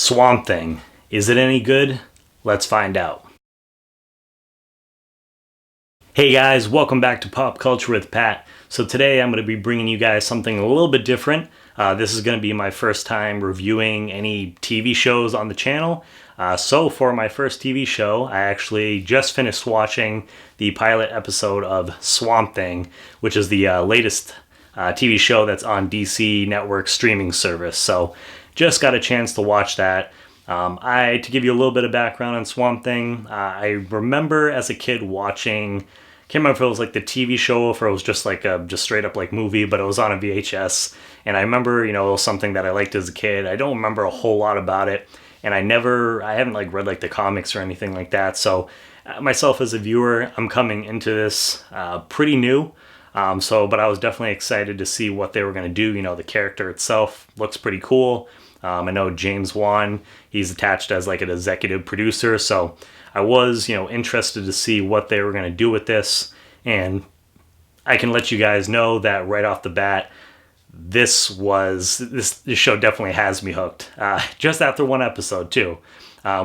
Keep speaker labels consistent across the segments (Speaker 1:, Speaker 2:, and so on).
Speaker 1: Swamp Thing. Is it any good? Let's find out. Hey guys, welcome back to Pop Culture with Pat. So today I'm going to be bringing you guys something a little bit different. This is going to be my first time reviewing any TV shows on the channel. So for my first TV show, I actually just finished watching the pilot episode of Swamp Thing, which is the latest TV show that's on DC Network streaming service. So just got a chance to watch that. To give you a little bit of background on Swamp Thing, I remember as a kid watching, can't remember if it was like the TV show or if it was just like a just straight up like movie, but it was on a VHS. And I remember, it was something that I liked as a kid. I don't remember a whole lot about it. And I haven't like read like the comics or anything like that. So myself as a viewer, I'm coming into this pretty new. But I was definitely excited to see what they were going to do. The character itself looks pretty cool. I know James Wan, he's attached as like an executive producer. So I was, interested to see what they were going to do with this. And I can let you guys know that right off the bat, this show definitely has me hooked. Just after one episode too,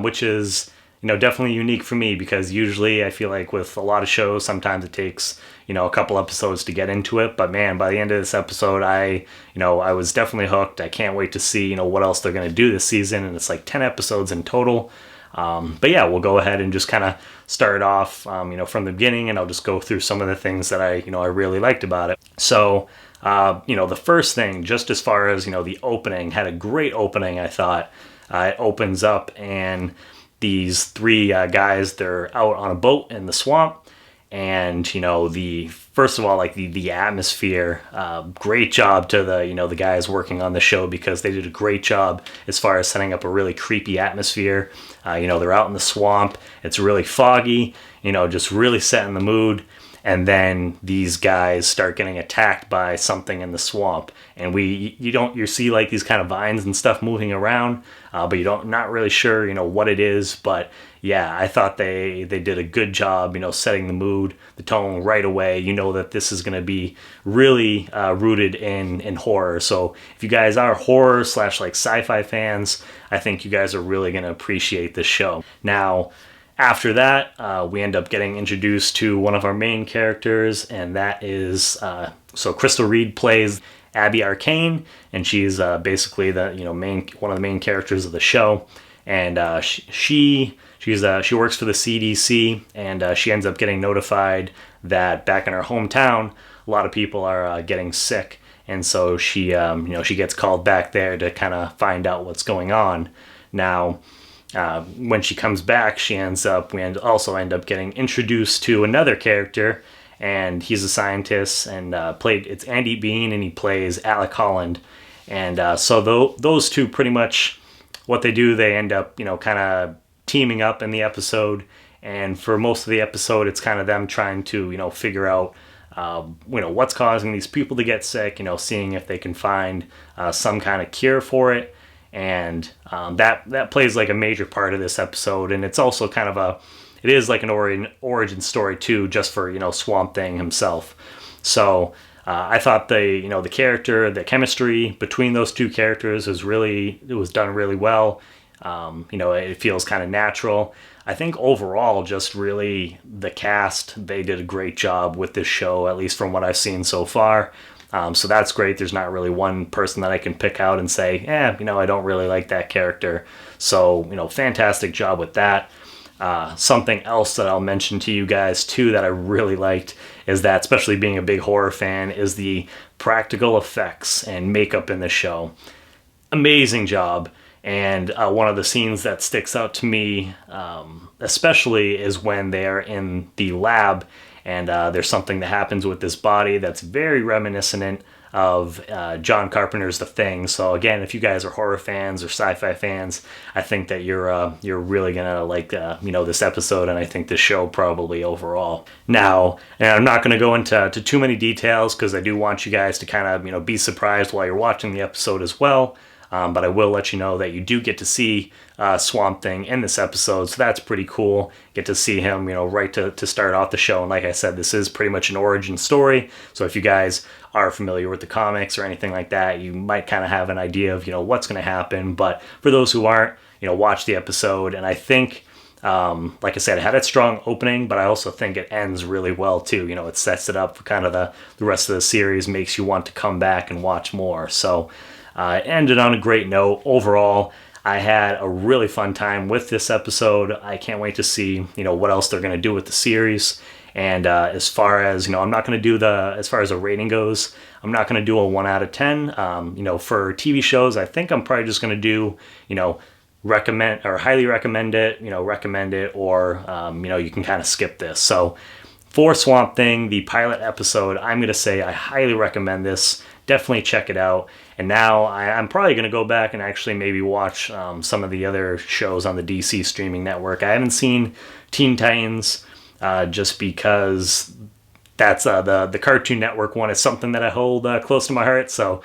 Speaker 1: which is, definitely unique for me because usually I feel like with a lot of shows, sometimes it takes, a couple episodes to get into it. But man, by the end of this episode, I was definitely hooked. I can't wait to see, what else they're going to do this season. And it's like 10 episodes in total. But yeah, we'll go ahead and just kind of start off, from the beginning, and I'll just go through some of the things that I really liked about it. So, the first thing, just as far as, the opening, had a great opening, I thought. It opens up and these three guys, they're out on a boat in the swamp. And, first of all, like the atmosphere, great job to the guys working on the show because they did a great job as far as setting up a really creepy atmosphere. They're out in the swamp. It's really foggy, just really setting the mood. And then these guys start getting attacked by something in the swamp. And you see like these kind of vines and stuff moving around, but not really sure, what it is. But yeah, I thought they did a good job, setting the mood, the tone right away. That this is going to be really rooted in horror. So if you guys are horror / like sci-fi fans, I think you guys are really going to appreciate this show. Now, after that, we end up getting introduced to one of our main characters, and that is, so Crystal Reed plays Abby Arcane, and she's basically the one of the main characters of the show, and she works for the CDC, and she ends up getting notified that back in her hometown, a lot of people are getting sick, and so she gets called back there to kind of find out what's going on. Now, when she comes back, we also end up getting introduced to another character, and he's a scientist, and it's Andy Bean, and he plays Alec Holland. And so those two, pretty much what they do, they end up kind of teaming up in the episode, and for most of the episode, it's kind of them trying to figure out what's causing these people to get sick, seeing if they can find some kind of cure for it. And that plays like a major part of this episode, and it's also kind of it is like an origin story too, just for Swamp Thing himself. So I thought the character, the chemistry between those two characters was done really well. It feels kind of natural. I think overall, just really the cast, they did a great job with this show, at least from what I've seen so far. So that's great. There's not really one person that I can pick out and say, I don't really like that character. So, fantastic job with that. Something else that I'll mention to you guys too that I really liked is that, especially being a big horror fan, is the practical effects and makeup in the show. Amazing job. And one of the scenes that sticks out to me, especially, is when they're in the lab and there's something that happens with this body that's very reminiscent of John Carpenter's The Thing. So again, if you guys are horror fans or sci-fi fans, I think that you're really gonna like this episode, and I think the show probably overall. Now, and I'm not gonna go into too many details because I do want you guys to kind of be surprised while you're watching the episode as well. But I will let you know that you do get to see Swamp Thing in this episode, so that's pretty cool. Get to see him, right to start off the show. And like I said, this is pretty much an origin story. So if you guys are familiar with the comics or anything like that, you might kind of have an idea of, what's going to happen. But for those who aren't, watch the episode. And I think, like I said, it had a strong opening, but I also think it ends really well too. It sets it up for kind of the rest of the series, makes you want to come back and watch more. So it ended on a great note. Overall, I had a really fun time with this episode. I can't wait to see, what else they're going to do with the series. And as far as, I'm not going to do as far as a rating goes, I'm not going to do a 1 out of 10. For TV shows, I think I'm probably just going to do, recommend or highly recommend it, recommend it, or, you can kind of skip this. So for Swamp Thing, the pilot episode, I'm going to say I highly recommend this. Definitely check it out. And now I'm probably going to go back and actually maybe watch some of the other shows on the DC streaming network. I haven't seen Teen Titans just because that's the Cartoon Network one is something that I hold close to my heart. So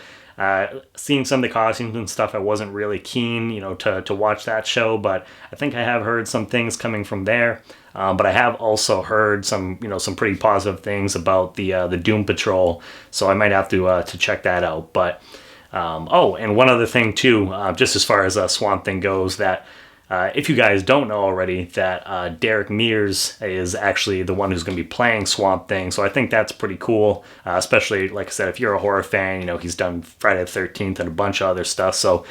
Speaker 1: seeing some of the costumes and stuff, I wasn't really keen, to watch that show. But I think I have heard some things coming from there. But I have also heard some pretty positive things about the Doom Patrol. So I might have to check that out. But and one other thing too, just as far as Swamp Thing goes, that if you guys don't know already, that Derek Mears is actually the one who's going to be playing Swamp Thing. So I think that's pretty cool, especially, like I said, if you're a horror fan, he's done Friday the 13th and a bunch of other stuff. So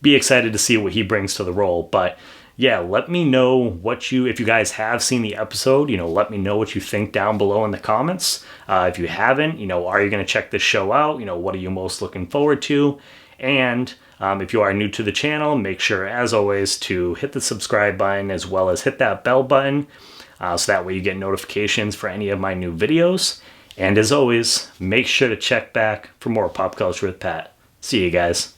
Speaker 1: be excited to see what he brings to the role. But yeah, let me know if you guys have seen the episode, let me know what you think down below in the comments. If you haven't, are you going to check this show out? What are you most looking forward to? And if you are new to the channel, make sure, as always, to hit the subscribe button as well as hit that bell button so that way you get notifications for any of my new videos. And as always, make sure to check back for more Pop Culture with Pat. See you guys.